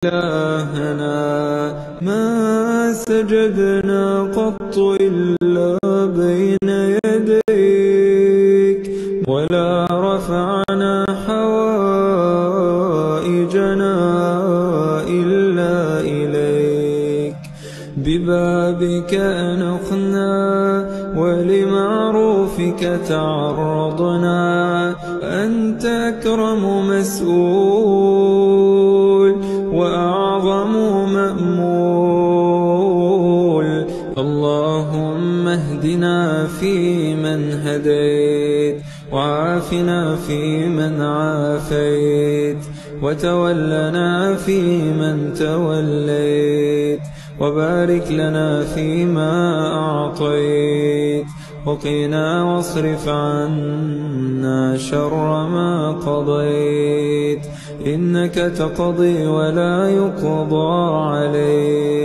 إلهنا ما سجدنا قط إلا بين يديك ولا رفعنا حوائجنا إلا إليك ببابك أنخنا ولمعروفك تعرضنا أنت أكرم مسؤول وأعظم مأمول اللهم اهدنا فيمن هديت وعافنا فيمن عافيت وتولنا فيمن توليت وبارك لنا فيما أعطيت وقنا واصرف عنا شر ما قضيت إنك تقضي ولا يقضى عليك